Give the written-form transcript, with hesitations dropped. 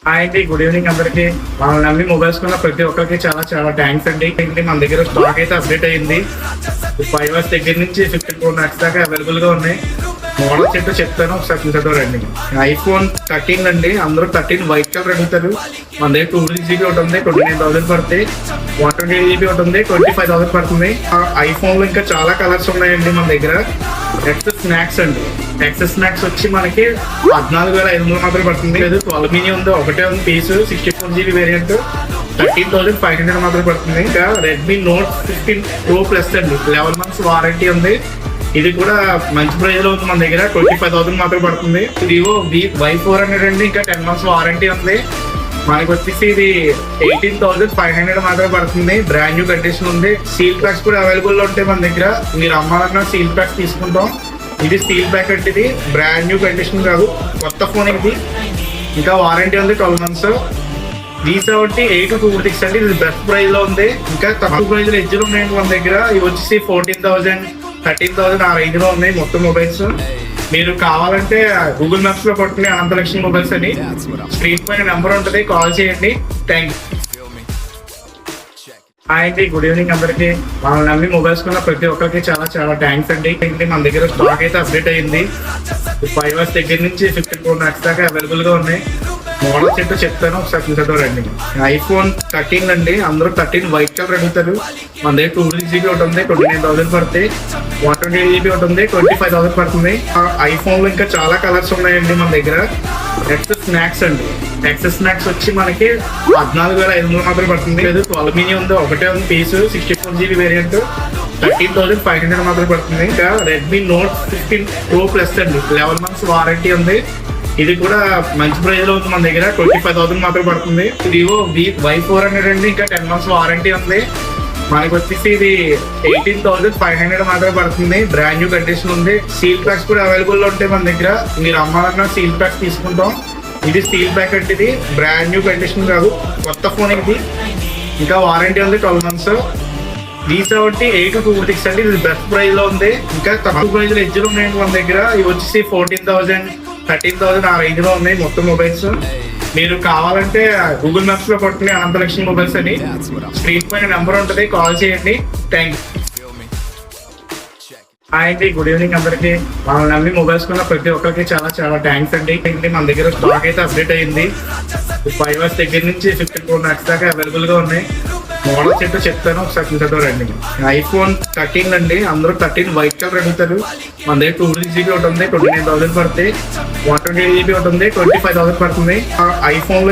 Hi అండి, good evening అందరికి. మనం నమ్మి మొబైల్స్ కొన్న ప్రతి ఒక్కరికి చాలా చాలా థ్యాంక్స్ అండి. మన దగ్గర స్టాక్ అయితే అప్డేట్ అయ్యింది. 5 దగ్గర నుంచి 54 lakhs దాకా అవైలబుల్ గా ఉన్నాయి. మోడల్స్ ఏంటో చెప్తాను, ఒకసారి చూసేటోరండి. ఐఫోన్ 13 అండి. అందరూ 13 వైట్ కలర్ అడుగుతారు. మన దగ్గర 2GB ఒకటి ఉంది, 29,000 పడుతుంది. 128GB ఒకటి ఉంది, 25,000 పడుతుంది. ఐఫోన్ లో ఇంకా చాలా కలర్స్ ఉన్నాయండి మన దగ్గర. ఎక్సెస్ స్నాక్స్ అండి. ఎక్సెస్ స్నాక్స్ వచ్చి మనకి 14,500 మాత్రం పడుతుంది. లేదు 12 మినీ ఉంది, ఒకటే ఉంది పీస్. 64GB వేరియంట్ 13,500 మాత్రం పడుతుంది. ఇంకా రెడ్మీ నోట్ 15 Pro Plus అండి, 11 months వారంటీ ఉంది. ఇది కూడా మంచి ప్రైజ్ లో ఉంది మన దగ్గర. 25,000 మాత్రం పడుతుంది. వివో Y400 అండి, ఇంకా 10 months వారంటీ ఉంది. మనకి వచ్చేసి ఇది 18,500 మాత్రమే పడుతుంది. బ్రాండ్ న్యూ కండిషన్ ఉంది. సీల్ ప్యాక్స్ కూడా అవైలబుల్ లో ఉంటాయి మన దగ్గర. మీరు అమ్మాలన్నా సీల్ ప్యాక్స్ తీసుకుంటాం. ఇది స్టీల్ ప్యాక్ అంటే, ఇది బ్రాండ్ న్యూ కండిషన్ కాదు, కొత్త ఫోన్ ఇది. ఇంకా వారంటీ ఉంది 12 months. V70 826 అండి, ఇది బెస్ట్ ప్రైజ్ లో ఉంది. ఇంకా తక్కువ ప్రైజ్ లో ఎడ్జ్లు ఉన్నాయండి మన దగ్గర. ఇవి వచ్చేసి 14,000 13,000 ఆ రేంజ్ లో ఉన్నాయి మొత్తం మొబైల్స్. మీరు కావాలంటే గూగుల్ మ్యాప్స్ లో కొట్టుకుని అనంతలక్ష్మి మొబైల్స్ అని స్క్రీన్ పైన నెంబర్ ఉంటుంది, కాల్ చేయండి. Thank you. హాయ్ అండి, గుడ్ ఈవినింగ్ అందరికి. మనం నమ్మి మొబైల్స్ కొన్న ప్రతి ఒక్కరికి చాలా చాలా థ్యాంక్స్ అండి. మన దగ్గర స్టాక్ అయితే అప్డేట్ అయ్యింది. 5 దగ్గర నుంచి 54 lakhs దాకా అవైలబుల్ గా ఉన్నాయి. మోడల్స్ ఏంటో చెప్తాను, ఒకసారి చూసేటోరండి. ఐఫోన్ 13 అండి. అందరూ 13 వైట్ కలర్ అడుగుతారు. మన దగ్గర 2GB ఒకటి ఉంది, 29,000 పడుతుంది. 128GB ఒకటి ఉంది, 25,000 పడుతుంది. ఐఫోన్ లో ఇంకా చాలా కలర్స్ ఉన్నాయండి మన దగ్గర. ఎక్సెస్ స్నాక్స్ అండి. ఎక్సెస్ స్నాక్స్ వచ్చి మనకి 14,500 మాత్రం పడుతుంది. లేదు 12 మినీ ఉంది, ఒకటే ఉంది పీస్. 64GB వేరియంట్ 13,500 మాత్రం పడుతుంది. ఇంకా రెడ్మీ నోట్ 15 Pro Plus అండి, 11 months వారంటీ ఉంది. ఇది కూడా మంచి ప్రైజ్ లో ఉంది మన దగ్గర. 25,000 మాత్రం పడుతుంది. వివో Y400 అండి, ఇంకా 10 months వారంటీ ఉంది. మనకి వచ్చేసి ఇది 18,500 మాత్రమే పడుతుంది. బ్రాండ్ న్యూ కండిషన్ ఉంది. సీల్ ప్యాక్స్ కూడా అవైలబుల్ లో ఉంటాయి మన దగ్గర. మీరు అమ్మాలన్నా సీల్ ప్యాక్స్ తీసుకుంటాం. ఇది స్టీల్ ప్యాక్ అంటే, ఇది బ్రాండ్ న్యూ కండిషన్ కాదు, కొత్త ఫోన్ ఇది. ఇంకా వారంటీ ఉంది 12 months. V70 826 అండి, ఇది బెస్ట్ ప్రైజ్ లో ఉంది. ఇంకా తక్కువ ప్రైజ్ లో ఎడ్జ్లు ఉన్నాయండి మన దగ్గర. ఇవి వచ్చేసి 14,000 13,000 ఆ రేంజ్ లో ఉన్నాయి మొత్తం మొబైల్స్. మీరు కావాలంటే గూగుల్ మ్యాప్స్ లో కొట్టుకుని అనంతలక్ష్మి మొబైల్స్ అని స్క్రీన్ పైన నెంబర్ ఉంటుంది, కాల్ చేయండి. Thank you. హాయ్ అండి, గుడ్ ఈవినింగ్ అందరికి. మనం నమ్మి మొబైల్స్ కొన్న ప్రతి ఒక్కరికి చాలా చాలా థ్యాంక్స్ అండి. మన దగ్గర స్టాక్ అయితే అప్డేట్ అయ్యింది. 5 దగ్గర నుంచి 54 lakhs దాకా అవైలబుల్ గా ఉన్నాయి. మోడల్స్ ఏంటో చెప్తాను, ఒకసారి చూసేటోరండి. ఐఫోన్ 13 అండి. అందరూ 13 వైట్ కలర్ అడుగుతారు. మన దగ్గర 2GB ఒకటి ఉంది, 29,000 పడుతుంది. 128GB ఒకటి ఉంది, 25,000 పడుతుంది. ఐఫోన్ లో